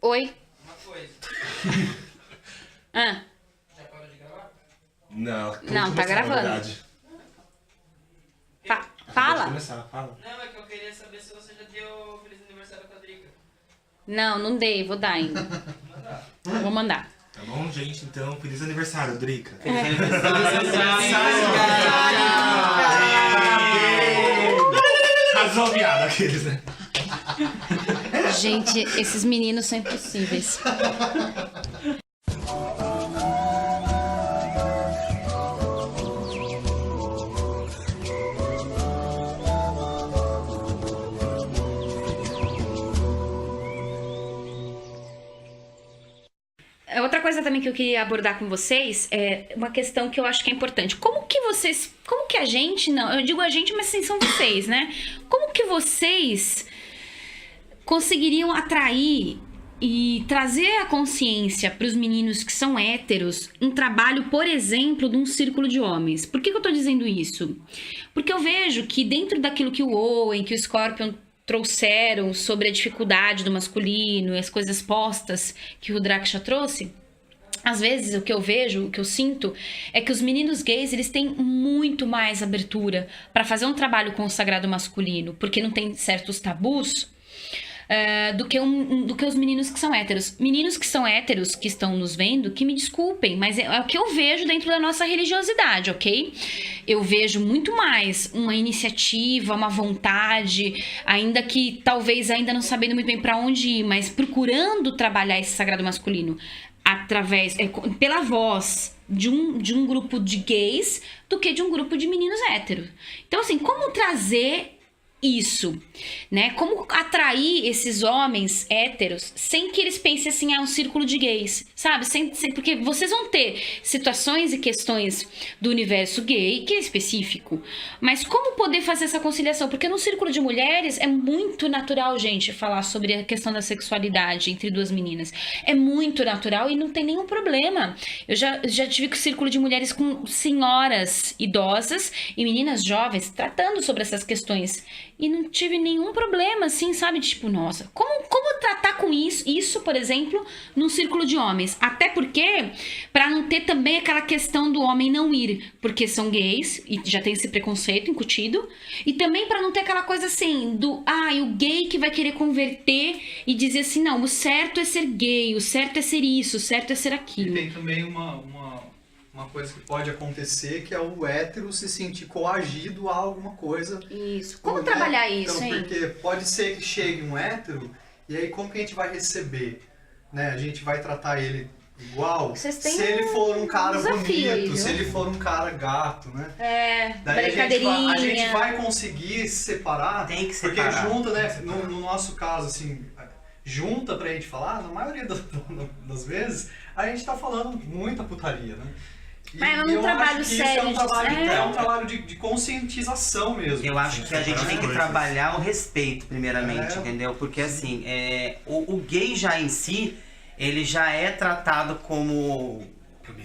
Oi. Uma coisa. Ah. Já parou de gravar? Não, tá gravando. Fala. Fala. Não, é que eu queria saber se você já deu feliz aniversário com a Drica. Não dei, vou dar ainda. Mandar. Vou mandar. Tá bom, gente? Então, feliz aniversário, Drica. Feliz aniversário, Casou, viado, aqueles, né? Gente, esses meninos são impossíveis. Outra coisa também que eu queria abordar com vocês é uma questão que eu acho que é importante. Como que a gente, não, eu digo a gente, mas sim são vocês, né? Como que vocês conseguiriam atrair e trazer a consciência para os meninos que são héteros um trabalho, por exemplo, de um círculo de homens? Por que eu tô dizendo isso? Porque eu vejo que dentro daquilo que o Owen, que o Scorpion trouxeram sobre a dificuldade do masculino e as coisas postas que o Draksha trouxe, às vezes o que eu vejo, o que eu sinto, é que os meninos gays, eles têm muito mais abertura para fazer um trabalho com o sagrado masculino, porque não tem certos tabus do que os meninos que são héteros. Meninos que são héteros, que estão nos vendo, que me desculpem, mas é o que eu vejo dentro da nossa religiosidade, ok? Eu vejo muito mais uma iniciativa, uma vontade, ainda que talvez ainda não sabendo muito bem para onde ir, mas procurando trabalhar esse sagrado masculino pela voz de um grupo de gays do que de um grupo de meninos héteros. Então, assim, como trazer isso, né? Como atrair esses homens héteros sem que eles pensem assim, um círculo de gays, sabe? Porque vocês vão ter situações e questões do universo gay que é específico, mas como poder fazer essa conciliação? Porque no círculo de mulheres é muito natural, gente, falar sobre a questão da sexualidade entre duas meninas. É muito natural e não tem nenhum problema. Eu já tive círculo de mulheres com senhoras idosas e meninas jovens tratando sobre essas questões. E não tive nenhum problema, assim, sabe? Tipo, nossa, como tratar com isso, por exemplo, num círculo de homens? Até porque, pra não ter também aquela questão do homem não ir, porque são gays, e já tem esse preconceito incutido, e também pra não ter aquela coisa assim, o gay que vai querer converter e dizer assim, não, o certo é ser gay, o certo é ser isso, o certo é ser aquilo. E tem também uma coisa que pode acontecer, que é o hétero se sentir coagido a alguma coisa. Isso. Como trabalhar isso, então, hein? Porque pode ser que chegue um hétero, e aí como que a gente vai receber? Né? A gente vai tratar ele igual se ele for um cara bonito, aí, se ele for um cara gato, né? Daí a gente vai conseguir separar. Tem que separar. Porque junta, né? No nosso caso, assim, junta pra gente falar, na maioria das vezes, a gente tá falando muita putaria, né? Mas é um trabalho sério. É um trabalho de conscientização mesmo. Eu acho que a gente tem que trabalhar o respeito, primeiramente, entendeu? Porque assim, o gay já em si, ele já é tratado como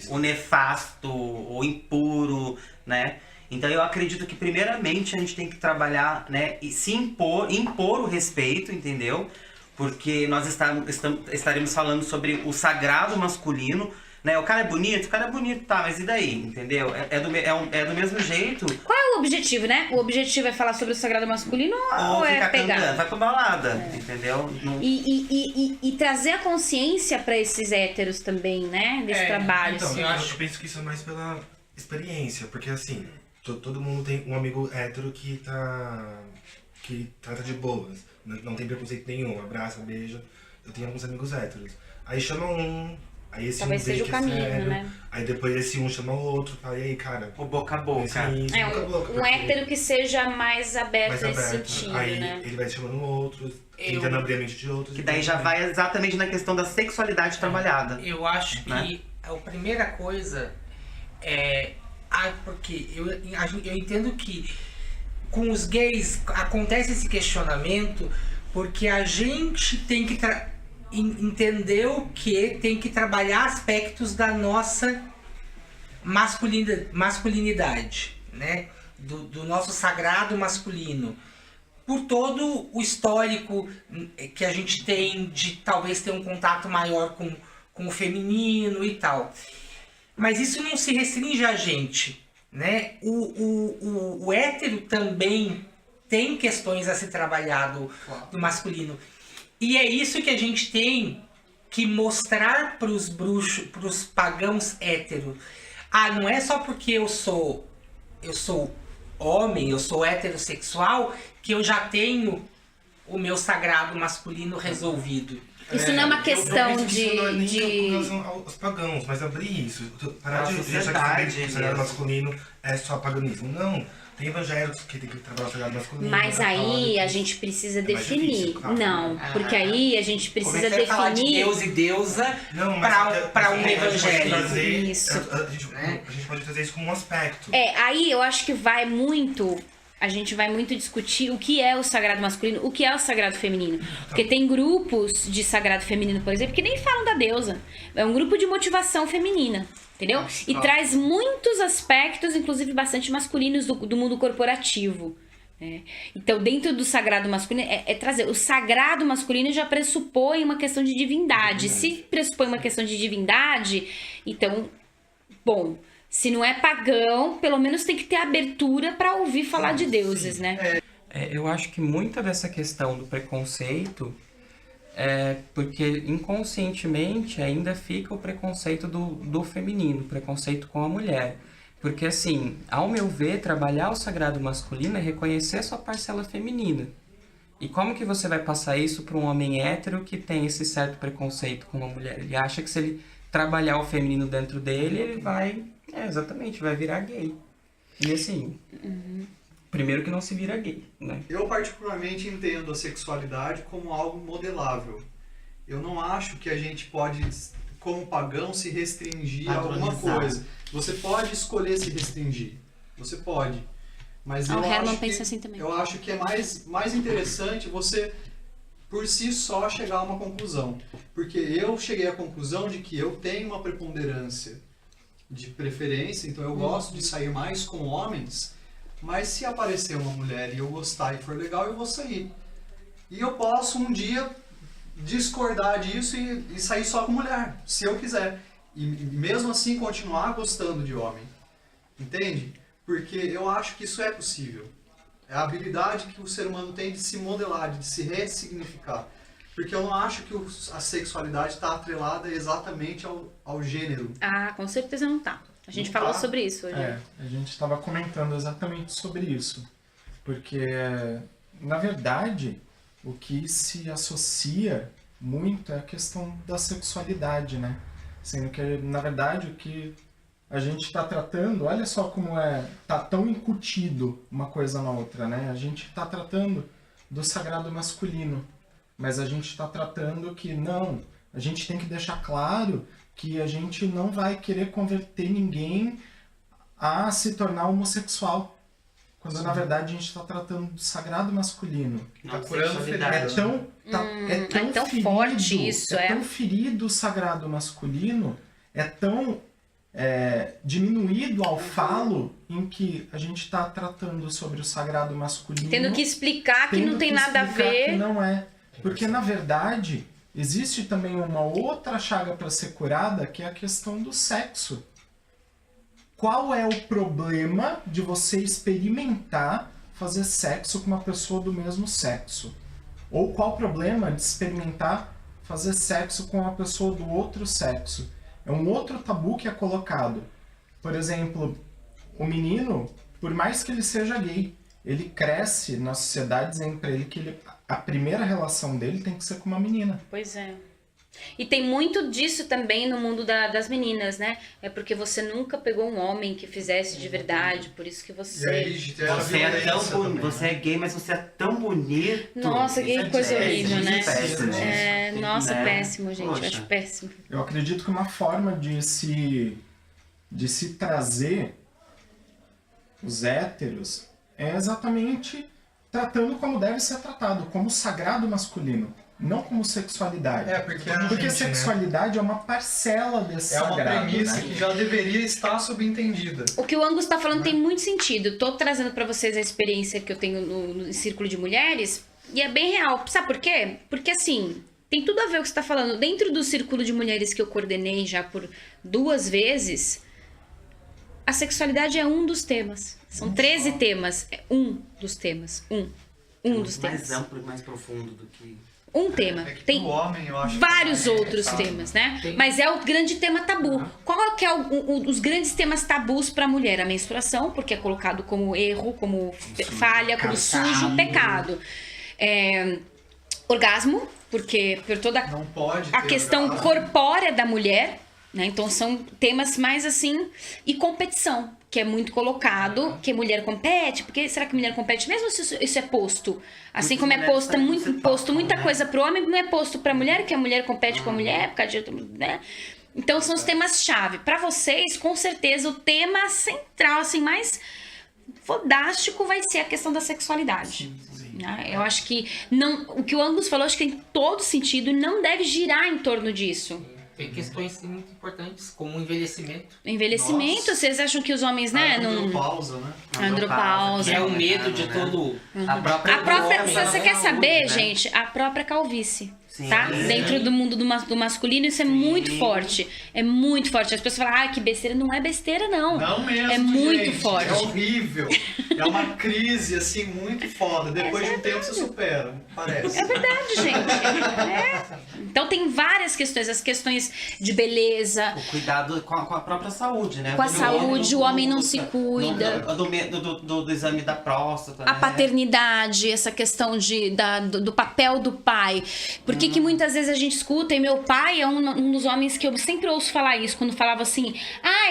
o nefasto, o impuro, né? Então eu acredito que primeiramente a gente tem que trabalhar, né? E se impor o respeito, entendeu? Porque nós estaremos falando sobre o sagrado masculino, né? O cara é bonito, tá, mas e daí, entendeu? É do mesmo jeito. Qual é o objetivo, né? O objetivo é falar sobre o sagrado masculino ou é pegar? Cantando, vai pra balada, entendeu? E trazer a consciência pra esses héteros também, né? Desse trabalho. Então, assim. eu penso que isso é mais pela experiência, porque assim, todo mundo tem um amigo hétero que trata de boas, não tem preconceito nenhum, abraça, beija. Eu tenho alguns amigos héteros. Aí chama um, aí esse talvez um vê seja que o caminho, é sério, né? Aí depois esse um chama o outro, fala, e aí, cara, O boca a boca. boca a boca, Um hétero que seja mais aberto mais nesse aberto. sentido, Aí né? ele vai chamando outros, tentando abrir a mente de outros. Que daí já vai exatamente na questão da sexualidade trabalhada. Eu acho que Né? a primeira coisa é... Porque eu entendo que com os gays acontece esse questionamento porque a gente tem que entender o que tem que trabalhar aspectos da nossa masculinidade, né? Do nosso sagrado masculino. por todo o histórico que a gente tem de talvez ter um contato maior com o feminino e tal. Mas isso não se restringe a gente, né? O hétero também tem questões a ser trabalhado do masculino. E é isso que a gente tem que mostrar para os bruxos, para os pagãos héteros. Ah, não é só porque eu sou homem, eu sou heterossexual, que eu já tenho o meu sagrado masculino resolvido. Isso não é uma questão isso não é nem de... com relação aos pagãos, mas abrir isso. Parar de achar que o sagrado masculino é só paganismo. Não. Tem evangélicos que tem que trabalhar o sagrado masculino. Mas aí a gente precisa definir. difícil, claro. Não, porque aí a gente precisa Como é que vai falar de definir... Deus e deusa para um evangélico? Isso. A gente pode trazer isso como um aspecto. Aí eu acho que vai muito... A gente vai muito discutir o que é o sagrado masculino, o que é o sagrado feminino. Porque tem grupos de sagrado feminino, por exemplo, que nem falam da deusa. É um grupo de motivação feminina, entendeu? E traz muitos aspectos, inclusive bastante masculinos do mundo corporativo. Então, dentro do sagrado masculino, é trazer... O sagrado masculino já pressupõe uma questão de divindade. Se pressupõe uma questão de divindade, então, bom... Se não é pagão, pelo menos tem que ter abertura para ouvir falar de deuses, né? Eu acho que muita dessa questão do preconceito é porque inconscientemente ainda fica o preconceito do feminino, preconceito com a mulher. Porque assim, ao meu ver, trabalhar o sagrado masculino é reconhecer a sua parcela feminina. E como que você vai passar isso para um homem hétero que tem esse certo preconceito com uma mulher? Ele acha que se ele trabalhar o feminino dentro dele, ele vai... exatamente, vai virar gay. E assim, primeiro que não se vira gay, né? Eu particularmente entendo a sexualidade como algo modelável. Eu não acho que a gente pode, como pagão, se restringir a alguma coisa. Você pode escolher se restringir. Você pode. Mas O Herman pensa assim também. Eu acho que é mais interessante você, por si só, chegar a uma conclusão. Porque eu cheguei à conclusão de que eu tenho uma preponderância de preferência, então eu gosto de sair mais com homens, mas se aparecer uma mulher e eu gostar e for legal, eu vou sair. E eu posso um dia discordar disso e sair só com mulher, se eu quiser. E mesmo assim continuar gostando de homem. Entende? Porque eu acho que isso é possível. É a habilidade que o ser humano tem de se modelar, de se ressignificar. Porque eu não acho que a sexualidade está atrelada exatamente ao gênero. Ah, com certeza não tá. A gente falou sobre isso hoje. A gente estava comentando exatamente sobre isso. Porque, na verdade, o que se associa muito é a questão da sexualidade, né? Sendo que, na verdade, o que a gente está tratando, olha só como tá tão incutido uma coisa na outra, né? A gente está tratando do sagrado masculino. Mas a gente está tratando que não, a gente tem que deixar claro que a gente não vai querer converter ninguém a se tornar homossexual. Quando na verdade a gente está tratando do sagrado masculino. Tá curando É tão ferido, forte isso. É tão ferido o sagrado masculino, é tão diminuído ao falo em que a gente está tratando sobre o sagrado masculino. Tendo que explicar que não tem nada a ver. Que não é. Porque, na verdade, existe também uma outra chaga para ser curada, que é a questão do sexo. Qual é o problema de você experimentar fazer sexo com uma pessoa do mesmo sexo? Ou qual o problema de experimentar fazer sexo com uma pessoa do outro sexo? É um outro tabu que é colocado. Por exemplo, o menino, por mais que ele seja gay, ele cresce na sociedade dizendo pra ele que a primeira relação dele tem que ser com uma menina. Pois é. E tem muito disso também no mundo das meninas, né? É porque você nunca pegou um homem que fizesse de verdade, por isso que você... Você é gay, mas você é tão bonito. Nossa, que coisa horrível, né? Péssimo, péssimo, gente. Poxa. Eu acho péssimo. Eu acredito que uma forma de se trazer os héteros é exatamente tratando como deve ser tratado, como sagrado masculino. não como sexualidade. Porque sexualidade é uma parcela desse é uma sagrado, premissa né? que já deveria estar subentendida. O que o Angus tá falando tem muito sentido. Tô trazendo pra vocês a experiência que eu tenho no círculo de mulheres e é bem real. Sabe por quê? Porque assim, tem tudo a ver com o que você tá falando. Dentro do círculo de mulheres que eu coordenei já por 2 vezes, a sexualidade é um dos temas. São 13 temas. É um dos temas. Um dos temas. Mais amplo e mais profundo do que... Um tema. É que Tem pro homem, eu acho vários que é outros sabe? temas, né? Mas é o grande tema tabu. Qual que é os grandes temas tabus para a mulher? A menstruação, porque é colocado como erro, como falha, como sujo, pecado. Orgasmo, porque por toda Não pode a ter questão orgasmo. corpórea da mulher, né? Então são temas mais assim. E competição, que é muito colocado, que mulher compete, porque será que mulher compete mesmo se isso é posto? Assim Muitas como é mulheres posto, também muito, se posto tocam, muita né? coisa pro homem, não é posto pra mulher, que a mulher compete com a mulher, por causa de, né? Então são os temas-chave. Pra vocês, com certeza, o tema central, assim, mais fodástico vai ser a questão da sexualidade. Né? Eu acho que não, o que o Angus falou, acho que tem todo sentido e não deve girar em torno disso. Tem questões muito importantes, como o envelhecimento. Envelhecimento, Nossa. vocês acham que os homens, né, não... Andropausa, né? Andropausa. Que é o medo de todo... A própria A própria, doença, se você né? quer saber, Né? gente, a própria calvície, Sim. tá? Sim. Dentro do mundo do masculino, isso é muito Sim. forte. É muito forte. As pessoas falam, que besteira. Não é besteira, não. Não mesmo, É muito gente. forte. É horrível. É uma crise, assim, muito foda. Depois de um tempo você supera, parece. É verdade, gente. Então tem várias questões. As questões de beleza, O cuidado com a própria saúde, né? Com a Porque saúde, o homem não se cuida. Do exame da próstata, a né? paternidade, essa questão do papel do pai. Por que muitas vezes a gente escuta, e meu pai é um dos homens que eu sempre ouço falar isso, quando falava assim,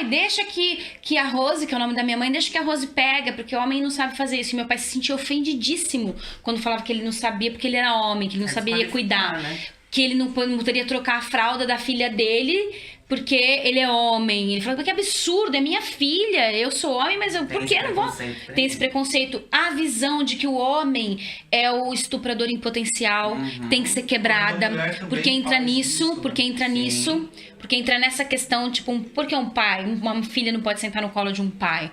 deixa que a Rose, que é o nome da minha mãe, deixa que a Rose pega, porque o homem não sabe fazer isso. E meu pai se sentia ofendidíssimo quando falava que ele não sabia, porque ele era homem, que ele não sabia cuidar. Né? Que ele não poderia trocar a fralda da filha dele porque ele é homem. Ele falou, que absurdo, é minha filha, eu sou homem, mas por que não vou? Tem esse preconceito. A visão de que o homem é o estuprador em potencial, tem que ser quebrada, A mulher também porque entra faz nisso, isso, né? porque entra nisso, porque entra nessa questão, tipo, por que um pai, uma filha não pode sentar no colo de um pai?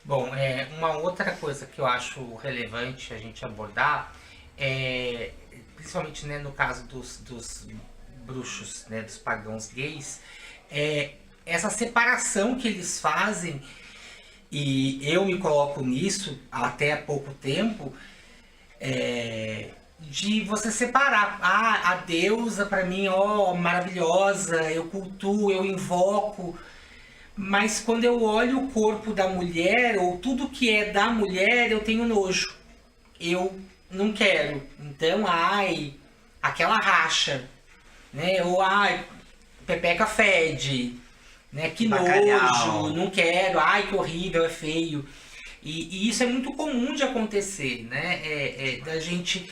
Bom, uma outra coisa que eu acho relevante a gente abordar é, principalmente, né, no caso dos bruxos, né, dos pagãos gays, essa separação que eles fazem, e eu me coloco nisso até há pouco tempo, de você separar a deusa pra mim, maravilhosa, eu cultuo, eu invoco, mas quando eu olho o corpo da mulher, ou tudo que é da mulher, eu tenho nojo, eu não quero. Então, aquela racha, né? Ou pepeca fede, né? Que Bacalhau. nojo, não quero, que horrível, é feio. E isso é muito comum de acontecer, né? Da gente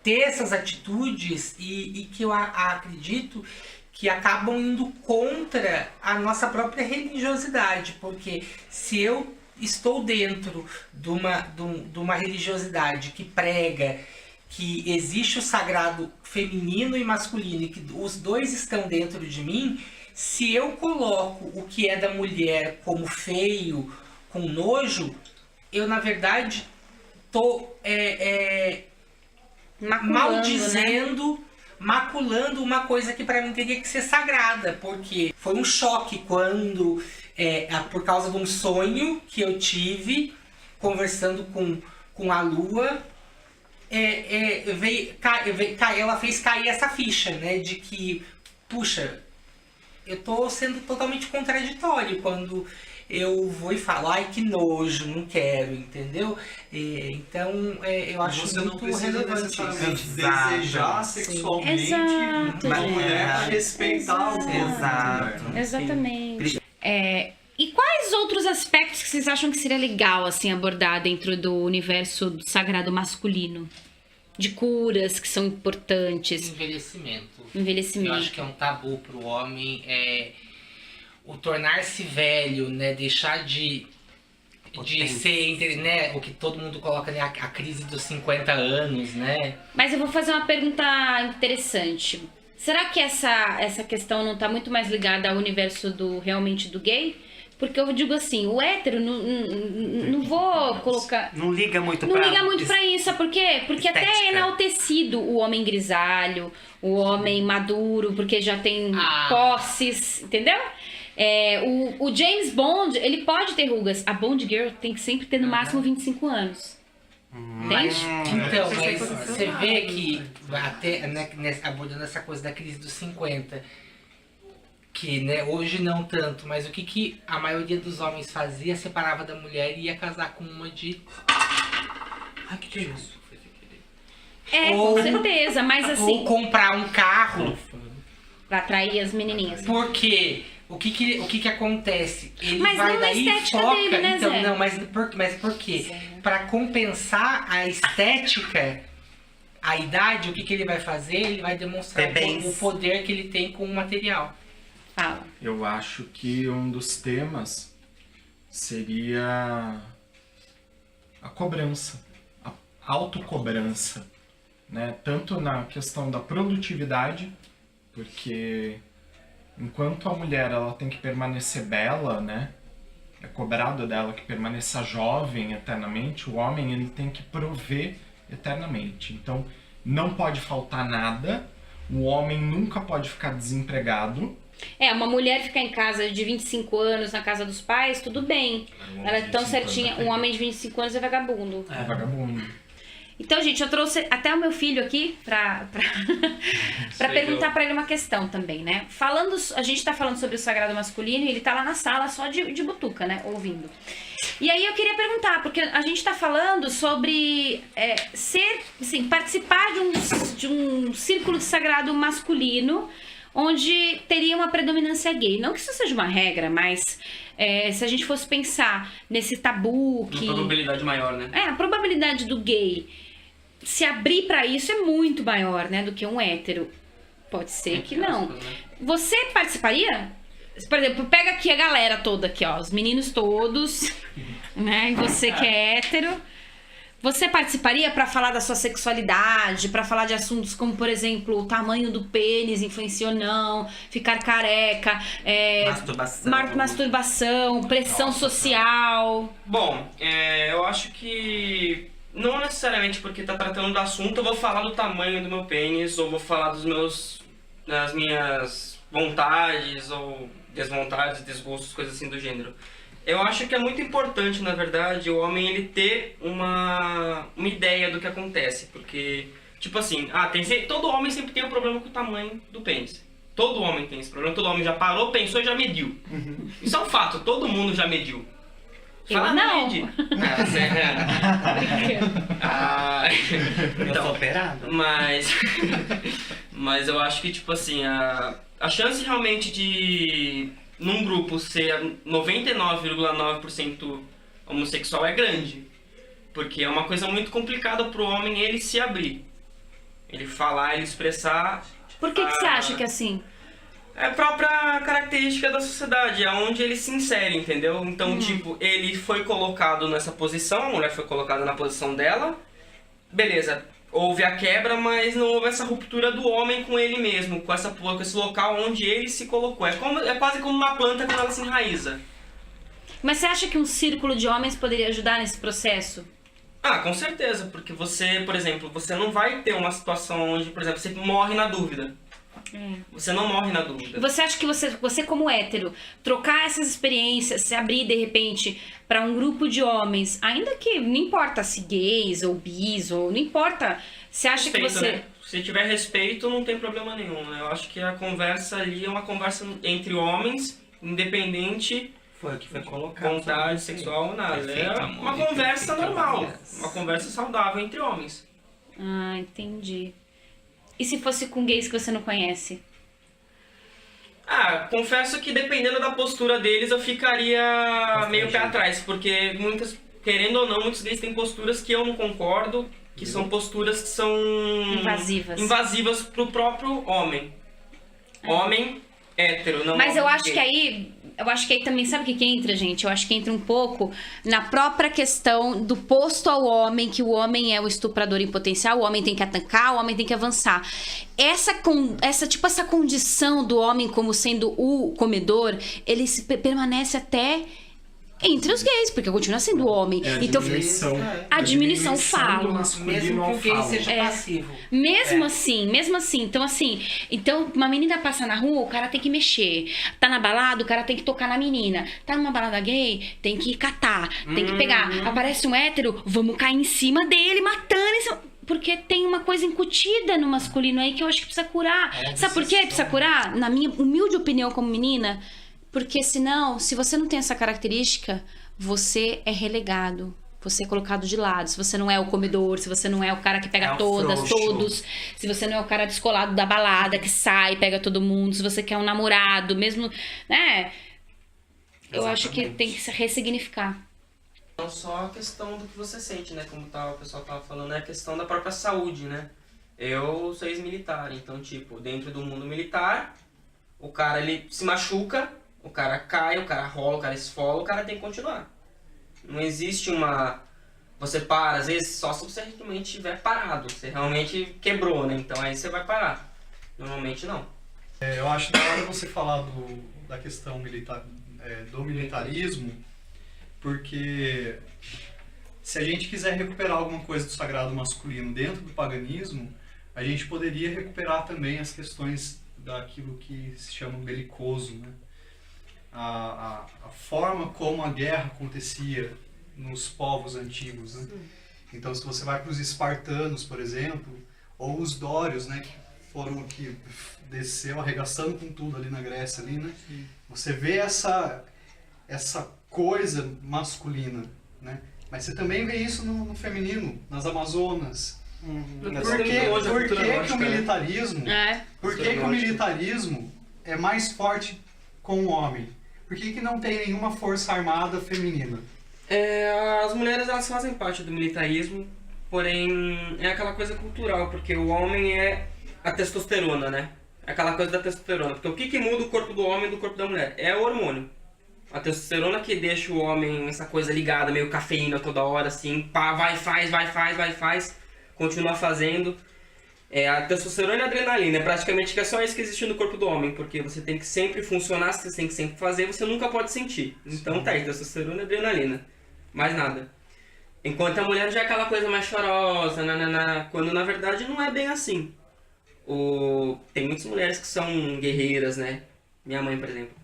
ter essas atitudes e que eu acredito que acabam indo contra a nossa própria religiosidade, porque se eu estou dentro de uma religiosidade que prega que existe o sagrado feminino e masculino e que os dois estão dentro de mim, se eu coloco o que é da mulher como feio, com nojo, eu na verdade estou maldizendo, maculando uma coisa que para mim teria que ser sagrada, porque foi um choque quando, por causa de um sonho que eu tive, conversando com a Lua, ela fez cair essa ficha, né, de que, puxa, eu tô sendo totalmente contraditório quando eu vou e falo, que nojo, não quero, entendeu? Então, eu acho Você não muito precisa relevante necessariamente isso. desejar sexualmente Exato, uma gente. mulher para respeitar o corpo da Exato. mulher. Exatamente. E quais outros aspectos que vocês acham que seria legal assim abordar dentro do universo do sagrado masculino? De curas que são importantes. Envelhecimento. Envelhecimento. Eu acho que é um tabu pro homem, o tornar-se velho, né? Deixar de de ser, né, o que todo mundo coloca, né, a crise dos 50 anos, né? Mas eu vou fazer uma pergunta interessante. Será que essa questão não tá muito mais ligada ao universo realmente do gay? Porque eu digo assim, o hétero, não vou colocar... Não liga muito Não liga muito pra isso, sabe por quê? Porque até é enaltecido o homem grisalho, o homem maduro, porque já tem posses, entendeu? O James Bond, ele pode ter rugas. A Bond Girl tem que sempre ter no máximo 25 anos. Entende? Então, mas você vê que, até, né, abordando essa coisa da crise dos 50, que, né, hoje não tanto, mas o que a maioria dos homens fazia, separava da mulher e ia casar com uma de... Ai, que é isso? Com certeza, mas assim... Ou comprar um carro. Pra atrair as menininhas. Porque o que acontece? Ele Mas vai não daí a e estética foca. dele, né, Então, Zé? não, mas por quê? Pra compensar a estética, a idade, o que ele vai fazer? Ele vai demonstrar o poder que ele tem com o material. Fala. Eu acho que um dos temas seria a cobrança, a autocobrança, né? Tanto na questão da produtividade, porque enquanto a mulher ela tem que permanecer bela, né? É cobrado dela que permaneça jovem eternamente, o homem ele tem que prover eternamente. Então não pode faltar nada, o homem nunca pode ficar desempregado. Uma mulher ficar em casa de 25 anos na casa dos pais, tudo bem. Ela é tão certinha. Um homem de 25 anos é vagabundo. É vagabundo. Então, gente, eu trouxe até o meu filho aqui pra perguntar pra ele uma questão também, né? A gente tá falando sobre o sagrado masculino e ele tá lá na sala só de butuca, né? Ouvindo. E aí eu queria perguntar, porque a gente tá falando sobre participar de um círculo de sagrado masculino onde teria uma predominância gay. Não que isso seja uma regra, mas se a gente fosse pensar nesse tabu que... Uma probabilidade maior, né? A probabilidade do gay se abrir pra isso é muito maior, né, do que um hétero. Pode ser que não. Você participaria? Por exemplo, pega aqui a galera toda aqui, ó, os meninos todos, né, e você que é hétero. Você participaria pra falar da sua sexualidade, pra falar de assuntos como, por exemplo, o tamanho do pênis influencia ou não, ficar careca, masturbação, pressão social? Bom, eu acho que não necessariamente porque tá tratando do assunto eu vou falar do tamanho do meu pênis ou vou falar das minhas vontades ou desvontades, desgostos, coisas assim do gênero. Eu acho que é muito importante, na verdade, o homem ele ter uma ideia do que acontece, porque, tipo assim, todo homem sempre tem um problema com o tamanho do pênis. Todo homem tem esse problema, todo homem já parou, pensou e já mediu. Isso é um fato, todo mundo já mediu. Eu não. Eu sou operado. Mas eu acho que, tipo assim, a chance realmente de num grupo ser 99,9% homossexual é grande. Porque é uma coisa muito complicada pro homem ele se abrir. Ele falar, ele expressar. Por que você acha que é assim? É a própria característica da sociedade, é onde ele se insere, entendeu? Então, tipo, ele foi colocado nessa posição, a mulher foi colocada na posição dela. Beleza, houve a quebra, mas não houve essa ruptura do homem com ele mesmo, com esse local onde ele se colocou. É quase como uma planta quando ela se enraiza. Mas você acha que um círculo de homens poderia ajudar nesse processo? Com certeza, porque você, por exemplo, você não vai ter uma situação onde, por exemplo, você morre na dúvida. Você não morre na dúvida. Você acha que você como hétero, trocar essas experiências, se abrir de repente para um grupo de homens, ainda que não importa se gays ou bis, ou não importa, você acha respeito, que você... Né? Se tiver respeito, não tem problema nenhum, né? Eu acho que a conversa ali é uma conversa entre homens, independente... Foi o que foi colocado. Vontade sexual ou nada. É uma conversa normal, uma conversa saudável entre homens. Entendi. E se fosse com gays que você não conhece? Confesso que dependendo da postura deles eu ficaria meio pé atrás, porque querendo ou não, muitos gays têm posturas que eu não concordo, que são posturas que são invasivas pro próprio homem. Homem hétero, não. Mas eu acho gay. que aí eu acho que aí também, sabe o que entra, gente? Eu acho que entra um pouco na própria questão do posto ao homem, que o homem é o estuprador em potencial, o homem tem que atacar, o homem tem que avançar. Essa condição do homem como sendo o comedor, ele permanece até entre os gays, porque continua sendo homem. Então, a diminuição fala. Mesmo que o gay seja passivo. Mesmo assim. Então, uma menina passa na rua, o cara tem que mexer. Tá na balada, o cara tem que tocar na menina. Tá numa balada gay, tem que catar, tem que pegar. Aparece um hétero, vamos cair em cima dele, matando. Porque tem uma coisa incutida no masculino aí que eu acho que precisa curar. Sabe por que precisa curar? Na minha humilde opinião como menina, porque senão, se você não tem essa característica, você é relegado. Você é colocado de lado. Se você não é o comedor, se você não é o cara que pega todos. Se você não é o cara descolado da balada, que sai, pega todo mundo. Se você quer um namorado, mesmo, né? Eu acho que tem que se ressignificar. Não só a questão do que você sente, né? Como o pessoal tava falando, é a questão da própria saúde, né? Eu sou ex-militar, então, tipo, dentro do mundo militar, o cara, ele se machuca, o cara cai, o cara rola, o cara esfola, o cara tem que continuar. Não existe uma... Você para, às vezes, só se você realmente estiver parado. Você realmente quebrou, né? Então aí você vai parar. Normalmente não. Eu acho da hora você falar da questão do militarismo, porque se a gente quiser recuperar alguma coisa do sagrado masculino dentro do paganismo, a gente poderia recuperar também as questões daquilo que se chama belicoso, né? A forma como a guerra acontecia nos povos antigos, né? Então, se você vai para os espartanos, por exemplo, ou os dórios, né, que foram que desceu arregaçando com tudo ali na Grécia, ali, né? Você vê essa coisa masculina, né? Mas você também vê isso no feminino, nas Amazonas. Por que o militarismo é mais forte com o homem? Por que não tem nenhuma força armada feminina? As mulheres, elas fazem parte do militarismo, porém é aquela coisa cultural, porque o homem é a testosterona, né? É aquela coisa da testosterona. Porque o que muda o corpo do homem do corpo da mulher? É o hormônio. A testosterona que deixa o homem essa coisa ligada, meio cafeína toda hora, assim, pá, vai, faz, continua fazendo. A testosterona e a adrenalina, praticamente que é só isso que existe no corpo do homem, porque você tem que sempre funcionar, você tem que sempre fazer, você nunca pode sentir. Então tá aí, testosterona e adrenalina, mais nada. Enquanto a mulher já é aquela coisa mais chorosa, quando na verdade não é bem assim. Tem muitas mulheres que são guerreiras, né? Minha mãe, por exemplo.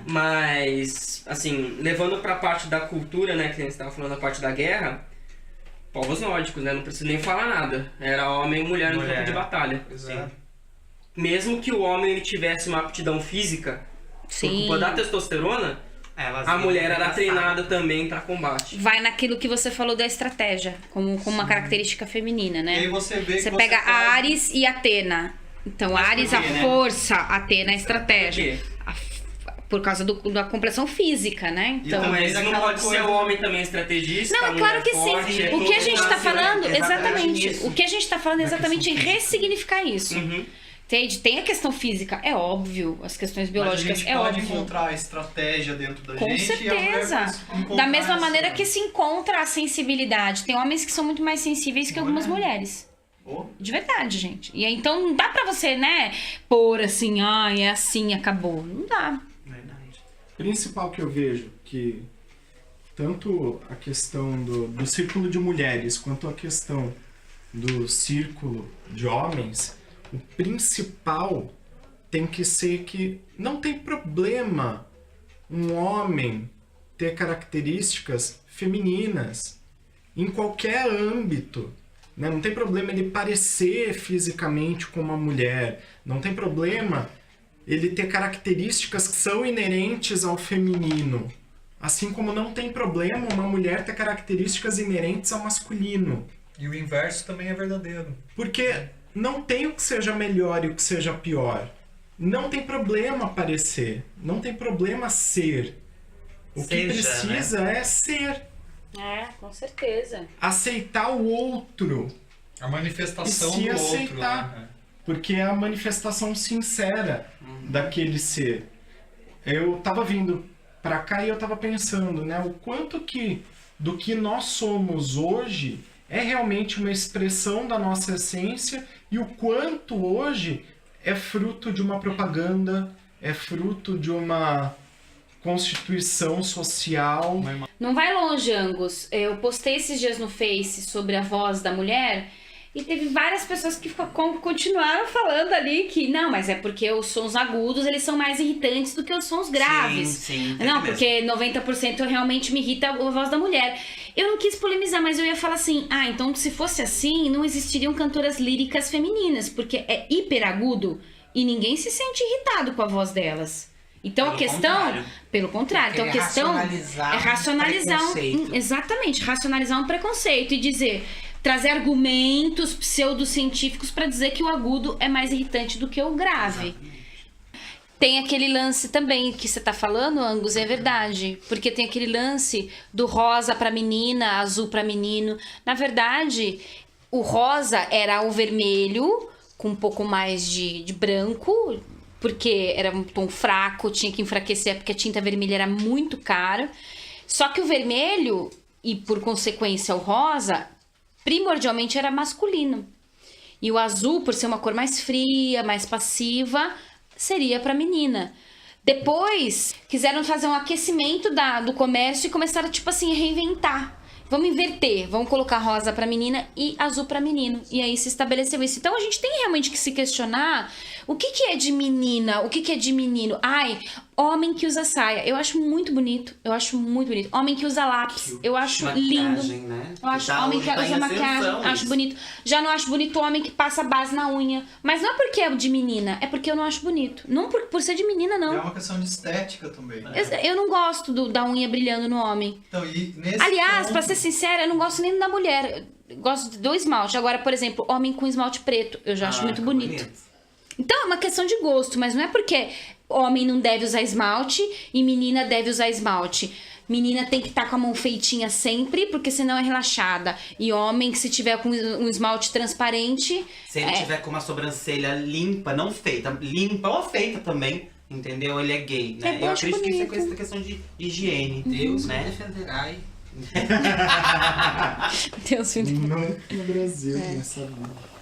Mas, assim, levando pra parte da cultura, né, que a gente estava falando, a parte da guerra, povos nórdicos, né, não preciso nem falar nada. Era homem e mulher no campo de batalha. Exato. Mesmo que o homem ele tivesse uma aptidão física, por culpa da testosterona, a mulher era treinada também para combate. Vai naquilo que você falou da estratégia, como uma característica feminina, né? E aí você vê você pega Ares e Atena. Então, Ares a força, Atena a estratégia. Por causa da complexão física, né? Então, mas não pode ser o homem também estrategista? Não, claro que sim. O que a gente está falando, exatamente. O que a gente está falando é exatamente em ressignificar isso. Entende? Tem a questão física, é óbvio. As questões biológicas, é óbvio. A gente pode encontrar estratégia dentro da gente. Com certeza. Da mesma maneira que se encontra a sensibilidade. Tem homens que são muito mais sensíveis que algumas mulheres. De verdade, gente. E aí, então não dá pra você, né, pôr assim, é assim, acabou. Não dá. Verdade. Principal que eu vejo que tanto a questão do círculo de mulheres quanto a questão do círculo de homens, o principal tem que ser que não tem problema um homem ter características femininas em qualquer âmbito. Não tem problema ele parecer fisicamente como uma mulher. Não tem problema ele ter características que são inerentes ao feminino. Assim como não tem problema uma mulher ter características inerentes ao masculino. E o inverso também é verdadeiro. Porque não tem o que seja melhor e o que seja pior. Não tem problema parecer. Não tem problema ser. O que precisa, né, é ser. Com certeza. Aceitar o outro. A manifestação e se do aceitar, outro. Né? Porque é a manifestação sincera daquele ser. eu tava vindo pra cá e eu tava pensando, né, o quanto que do que nós somos hoje é realmente uma expressão da nossa essência e o quanto hoje é fruto de uma propaganda, é fruto de uma constituição social. Não vai longe, Angus. Eu postei esses dias no Face sobre a voz da mulher e teve várias pessoas que continuaram falando ali que não, mas é porque os sons agudos eles são mais irritantes do que os sons graves. Sim, não, porque 90% realmente me irrita a voz da mulher. Eu não quis polemizar, mas eu ia falar assim, então se fosse assim, não existiriam cantoras líricas femininas, porque é hiperagudo e ninguém se sente irritado com a voz delas. Então a questão, pelo contrário, então a questão é racionalizar exatamente, racionalizar um preconceito e dizer, trazer argumentos pseudocientíficos para dizer que o agudo é mais irritante do que o grave. Exatamente. Tem aquele lance também que você tá falando, Angus, é verdade, porque tem aquele lance do rosa para menina, azul para menino. Na verdade, o rosa era o vermelho com um pouco mais de branco, porque era um tom fraco, tinha que enfraquecer porque a tinta vermelha era muito cara. Só que o vermelho, e por consequência o rosa, primordialmente era masculino. E o azul, por ser uma cor mais fria, mais passiva, seria para menina. Depois, quiseram fazer um aquecimento do comércio e começaram, tipo assim, a reinventar. Vamos inverter, vamos colocar rosa para menina e azul para menino. E aí se estabeleceu isso. Então a gente tem realmente que se questionar o que é de menina, o que é de menino. Homem que usa saia, eu acho muito bonito. Eu acho muito bonito. Homem que usa lápis, eu acho lindo. Né? Eu acho homem que usa maquiagem, acho bonito. Já não acho bonito o homem que passa base na unha. Mas não é porque é de menina, é porque eu não acho bonito. Não por ser de menina, não. É uma questão de estética também. Eu não gosto da unha brilhando no homem. Então, e nesse aliás, pra ser sincera, eu não gosto nem da mulher. Eu gosto do esmalte. Agora, por exemplo, homem com esmalte preto, eu já acho muito bonito. Então, é uma questão de gosto, mas não é porque homem não deve usar esmalte e menina deve usar esmalte. Menina tem que estar com a mão feitinha sempre, porque senão é relaxada. E homem, que se tiver com um esmalte transparente... Se ele tiver com uma sobrancelha limpa, não feita, limpa ou feita também, entendeu? Ele é gay, né? Eu acredito que isso é essa questão de higiene. Deus né? me defenderá. Deus me defenderá. No Brasil, nessa vida.